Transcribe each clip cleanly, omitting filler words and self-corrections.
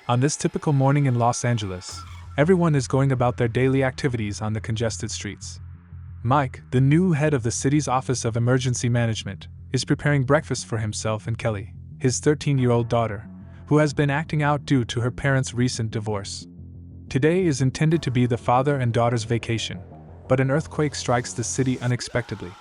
On this typical morning in Los Angeles, everyone is going about their daily activities on the congested streets. Mike, the new head of the city's Office of Emergency Management, is preparing breakfast for himself and Kelly, his 13-year-old daughter, who has been acting out due to her parents' recent divorce. Today is intended to be the father and daughter's vacation, but an earthquake strikes the city unexpectedly.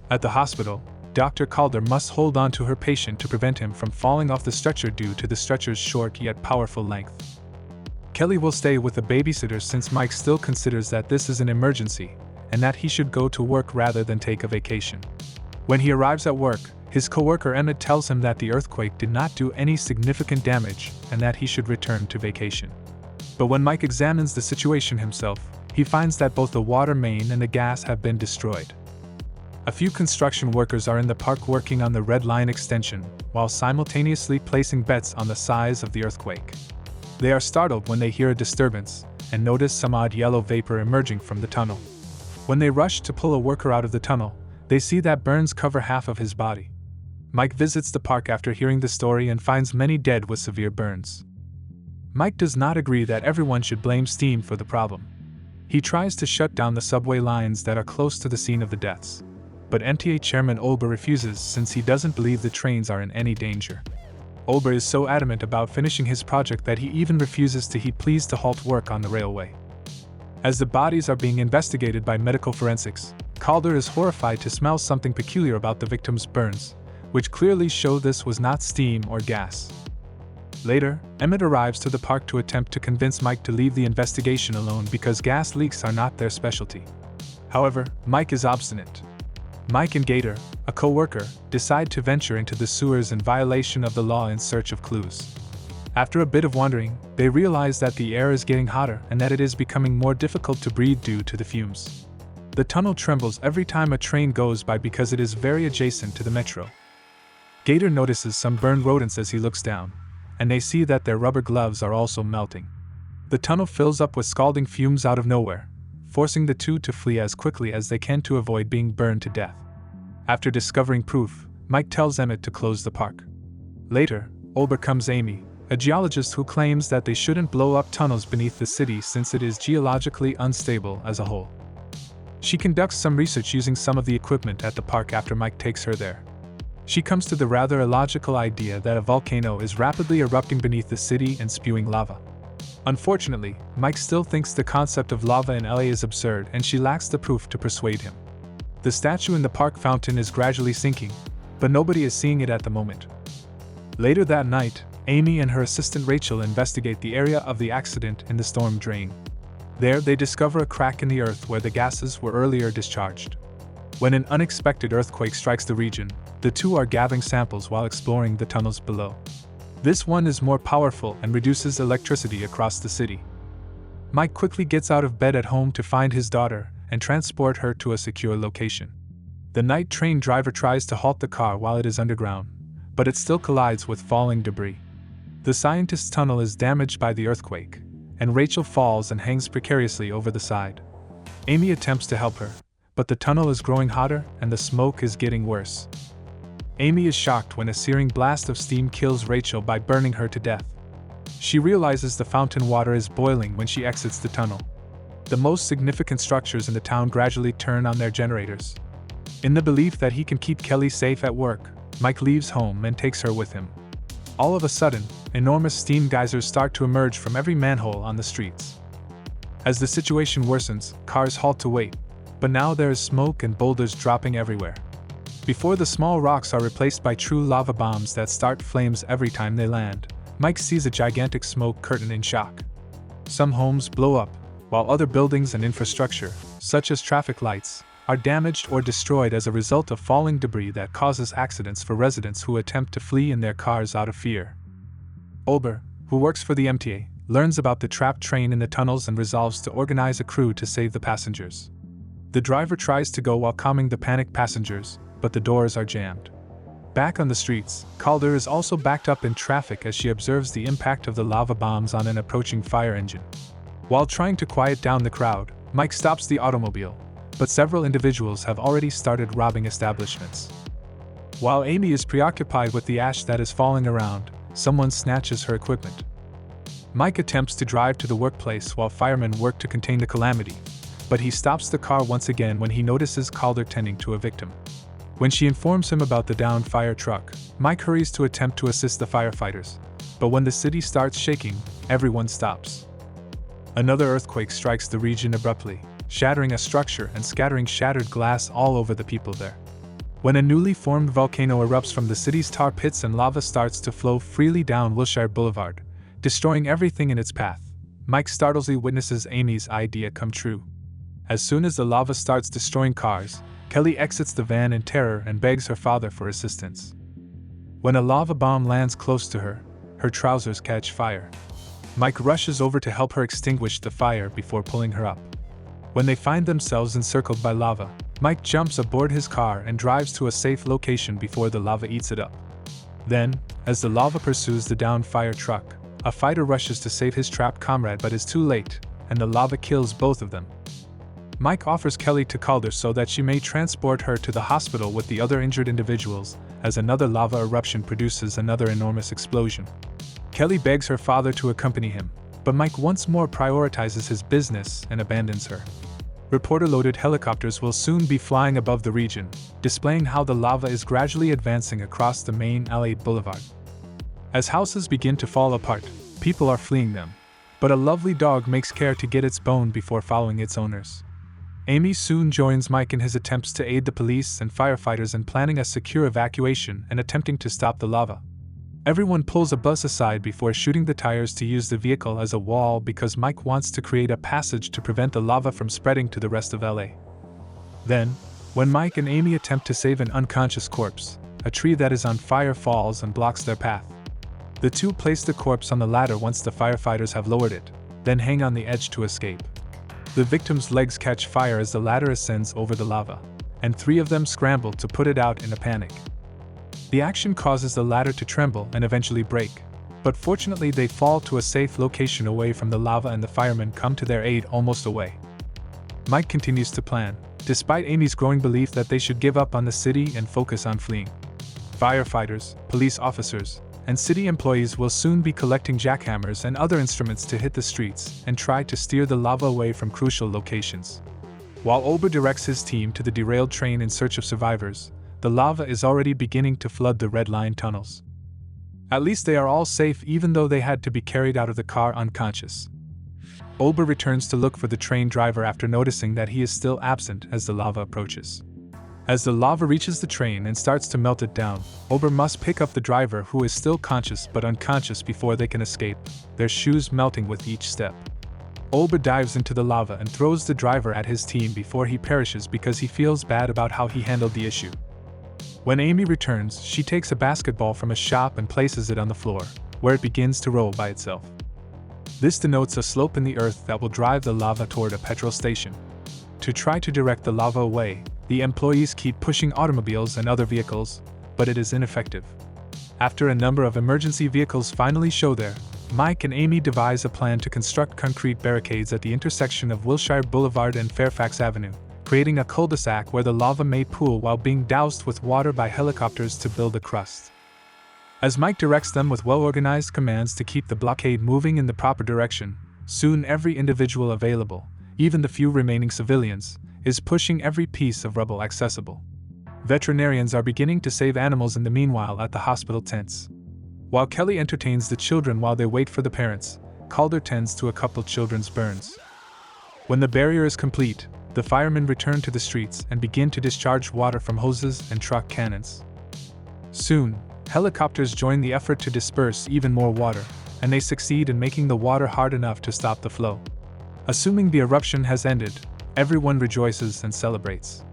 At the hospital, Dr. Calder must hold on to her patient to prevent him from falling off the stretcher due to the stretcher's short yet powerful length. Kelly will stay with the babysitter since Mike still considers that this is an emergency and that he should go to work rather than take a vacation. When he arrives at work, his coworker Emmett tells him that the earthquake did not do any significant damage and that he should return to vacation. But when Mike examines the situation himself, he finds that both the water main and the gas have been destroyed. A few construction workers are in the park working on the Red Line extension, while simultaneously placing bets on the size of the earthquake. They are startled when they hear a disturbance and notice some odd yellow vapor emerging from the tunnel. When they rush to pull a worker out of the tunnel, they see that burns cover half of his body. Mike visits the park after hearing the story and finds many dead with severe burns. Mike does not agree that everyone should blame steam for the problem. He tries to shut down the subway lines that are close to the scene of the deaths. But MTA Chairman Olber refuses since he doesn't believe the trains are in any danger. Olber is so adamant about finishing his project that he even refuses to heed pleas to halt work on the railway. As the bodies are being investigated by medical forensics, Calder is horrified to smell something peculiar about the victims' burns, which clearly show this was not steam or gas. Later, Emmett arrives to the park to attempt to convince Mike to leave the investigation alone because gas leaks are not their specialty. However, Mike is obstinate. Mike and Gator, a co-worker, decide to venture into the sewers in violation of the law in search of clues. After a bit of wandering, they realize that the air is getting hotter and that it is becoming more difficult to breathe due to the fumes. The tunnel trembles every time a train goes by because it is very adjacent to the metro. Gator notices some burned rodents as he looks down, and they see that their rubber gloves are also melting. The tunnel fills up with scalding fumes out of nowhere, forcing the two to flee as quickly as they can to avoid being burned to death. After discovering proof, Mike tells Emmett to close the park. Later, Olber comes Amy, a geologist who claims that they shouldn't blow up tunnels beneath the city since it is geologically unstable as a whole. She conducts some research using some of the equipment at the park after Mike takes her there. She comes to the rather illogical idea that a volcano is rapidly erupting beneath the city and spewing lava. Unfortunately, Mike still thinks the concept of lava in LA is absurd and she lacks the proof to persuade him. The statue in the park fountain is gradually sinking, but nobody is seeing it at the moment. Later that night, Amy and her assistant Rachel investigate the area of the accident in the storm drain. There they discover a crack in the earth where the gases were earlier discharged. When an unexpected earthquake strikes the region, the two are gathering samples while exploring the tunnels below. This one is more powerful and reduces electricity across the city. Mike quickly gets out of bed at home to find his daughter and transport her to a secure location. The night train driver tries to halt the car while it is underground, but it still collides with falling debris. The scientist's tunnel is damaged by the earthquake, and Rachel falls and hangs precariously over the side. Amy attempts to help her, but the tunnel is growing hotter and the smoke is getting worse. Amy is shocked when a searing blast of steam kills Rachel by burning her to death. She realizes the fountain water is boiling when she exits the tunnel. The most significant structures in the town gradually turn on their generators. In the belief that he can keep Kelly safe at work, Mike leaves home and takes her with him. All of a sudden, enormous steam geysers start to emerge from every manhole on the streets. As the situation worsens, cars halt to wait, but now there is smoke and boulders dropping everywhere. Before the small rocks are replaced by true lava bombs that start flames every time they land, Mike sees a gigantic smoke curtain in shock. Some homes blow up, while other buildings and infrastructure, such as traffic lights, are damaged or destroyed as a result of falling debris that causes accidents for residents who attempt to flee in their cars out of fear. Olber, who works for the MTA, learns about the trapped train in the tunnels and resolves to organize a crew to save the passengers. The driver tries to go while calming the panicked passengers, but the doors are jammed. Back on the streets, Calder is also backed up in traffic as she observes the impact of the lava bombs on an approaching fire engine. While trying to quiet down the crowd, Mike stops the automobile, but several individuals have already started robbing establishments. While Amy is preoccupied with the ash that is falling around, someone snatches her equipment. Mike attempts to drive to the workplace while firemen work to contain the calamity, but he stops the car once again when he notices Calder tending to a victim. When she informs him about the downed fire truck, Mike hurries to attempt to assist the firefighters, but when the city starts shaking, everyone stops. Another earthquake strikes the region abruptly, shattering a structure and scattering shattered glass all over the people there. When a newly formed volcano erupts from the city's tar pits and lava starts to flow freely down Wilshire Boulevard, destroying everything in its path, Mike startlingly witnesses Amy's idea come true. As soon as the lava starts destroying cars, Kelly exits the van in terror and begs her father for assistance. When a lava bomb lands close to her, her trousers catch fire. Mike rushes over to help her extinguish the fire before pulling her up. When they find themselves encircled by lava, Mike jumps aboard his car and drives to a safe location before the lava eats it up. Then, as the lava pursues the downed fire truck, a fighter rushes to save his trapped comrade but is too late, and the lava kills both of them. Mike offers Kelly to Calder so that she may transport her to the hospital with the other injured individuals, as another lava eruption produces another enormous explosion. Kelly begs her father to accompany him, but Mike once more prioritizes his business and abandons her. Reporter-loaded helicopters will soon be flying above the region, displaying how the lava is gradually advancing across the main L8 Boulevard. As houses begin to fall apart, people are fleeing them, but a lovely dog makes care to get its bone before following its owners. Amy soon joins Mike in his attempts to aid the police and firefighters in planning a secure evacuation and attempting to stop the lava. Everyone pulls a bus aside before shooting the tires to use the vehicle as a wall because Mike wants to create a passage to prevent the lava from spreading to the rest of LA. Then, when Mike and Amy attempt to save an unconscious corpse, a tree that is on fire falls and blocks their path. The two place the corpse on the ladder once the firefighters have lowered it, then hang on the edge to escape. The victim's legs catch fire as the ladder ascends over the lava, and three of them scramble to put it out in a panic. The action causes the ladder to tremble and eventually break, but fortunately they fall to a safe location away from the lava and the firemen come to their aid almost away. Mike continues to plan, despite Amy's growing belief that they should give up on the city and focus on fleeing. Firefighters, police officers, and city employees will soon be collecting jackhammers and other instruments to hit the streets and try to steer the lava away from crucial locations. While Ober directs his team to the derailed train in search of survivors, the lava is already beginning to flood the Red Line tunnels. At least they are all safe even though they had to be carried out of the car unconscious. Ober returns to look for the train driver after noticing that he is still absent as the lava approaches. As the lava reaches the train and starts to melt it down, Ober must pick up the driver who is still conscious but unconscious before they can escape, their shoes melting with each step. Ober dives into the lava and throws the driver at his team before he perishes because he feels bad about how he handled the issue. When Amy returns, she takes a basketball from a shop and places it on the floor, where it begins to roll by itself. This denotes a slope in the earth that will drive the lava toward a petrol station. To try to direct the lava away, the employees keep pushing automobiles and other vehicles, but it is ineffective. After a number of emergency vehicles finally show there, Mike and Amy devise a plan to construct concrete barricades at the intersection of Wilshire Boulevard and Fairfax Avenue, creating a cul-de-sac where the lava may pool while being doused with water by helicopters to build a crust. As Mike directs them with well-organized commands to keep the blockade moving in the proper direction, soon every individual available, even the few remaining civilians, is pushing every piece of rubble accessible. Veterinarians are beginning to save animals in the meanwhile at the hospital tents. While Kelly entertains the children while they wait for the parents, Calder tends to a couple children's burns. When the barrier is complete, the firemen return to the streets and begin to discharge water from hoses and truck cannons. Soon, helicopters join the effort to disperse even more water, and they succeed in making the water hard enough to stop the flow. Assuming the eruption has ended, everyone rejoices and celebrates.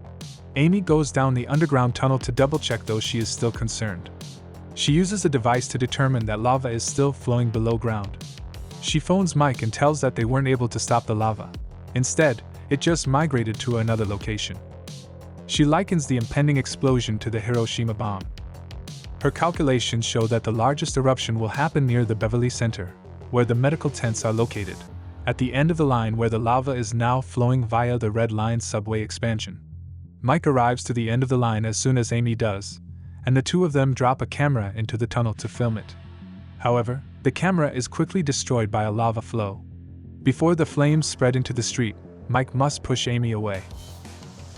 Amy goes down the underground tunnel to double-check though she is still concerned. She uses a device to determine that lava is still flowing below ground. She phones Mike and tells that they weren't able to stop the lava. Instead, it just migrated to another location. She likens the impending explosion to the Hiroshima bomb. Her calculations show that the largest eruption will happen near the Beverly Center, where the medical tents are located, at the end of the line where the lava is now flowing via the Red Line subway expansion. Mike arrives to the end of the line as soon as Amy does, and the two of them drop a camera into the tunnel to film it. However, The camera is quickly destroyed by a lava flow. Before the flames spread into the street, Mike must push Amy away.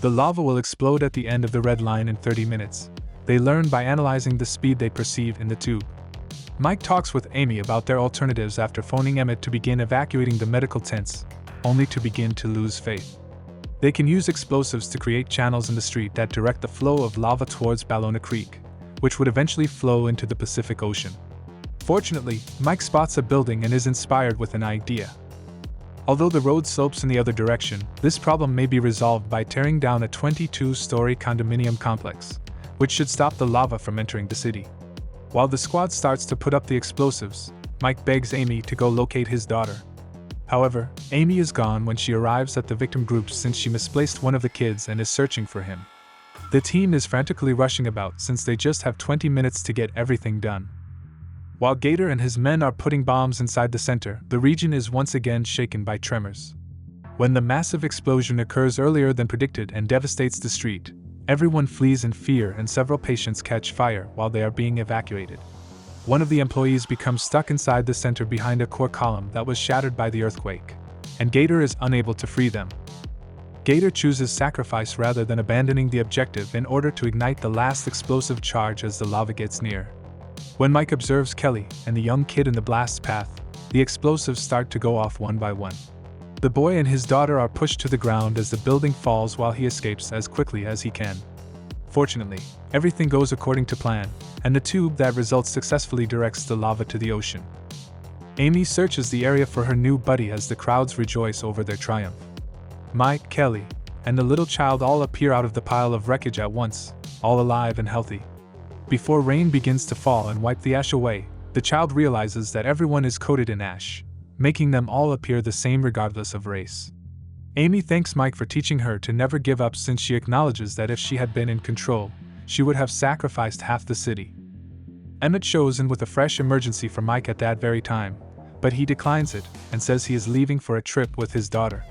The lava will explode at the end of the red line in 30 minutes. They learn by analyzing the speed they perceive in the tube. Mike talks with Amy about their alternatives after phoning Emmett to begin evacuating the medical tents, only to begin to lose faith. They can use explosives to create channels in the street that direct the flow of lava towards Ballona Creek, which would eventually flow into the Pacific Ocean. Fortunately, Mike spots a building and is inspired with an idea. Although the road slopes in the other direction, this problem may be resolved by tearing down a 22-story condominium complex, which should stop the lava from entering the city. While the squad starts to put up the explosives, Mike begs Amy to go locate his daughter. However, Amy is gone when she arrives at the victim group since she misplaced one of the kids and is searching for him. The team is frantically rushing about since they just have 20 minutes to get everything done. While Gator and his men are putting bombs inside the center, the region is once again shaken by tremors. When the massive explosion occurs earlier than predicted and devastates the street, everyone flees in fear and several patients catch fire while they are being evacuated. One of the employees becomes stuck inside the center behind a core column that was shattered by the earthquake, and Gator is unable to free them. Gator chooses sacrifice rather than abandoning the objective in order to ignite the last explosive charge as the lava gets near. When Mike observes Kelly and the young kid in the blast path, the explosives start to go off one by one. The boy and his daughter are pushed to the ground as the building falls while he escapes as quickly as he can. Fortunately, everything goes according to plan, and the tube that results successfully directs the lava to the ocean. Amy searches the area for her new buddy as the crowds rejoice over their triumph. Mike, Kelly, and the little child all appear out of the pile of wreckage at once, all alive and healthy. Before rain begins to fall and wipe the ash away, the child realizes that everyone is coated in ash, making them all appear the same regardless of race. Amy thanks Mike for teaching her to never give up since she acknowledges that if she had been in control, she would have sacrificed half the city. Emmett shows in with a fresh emergency for Mike at that very time, but he declines it and says he is leaving for a trip with his daughter.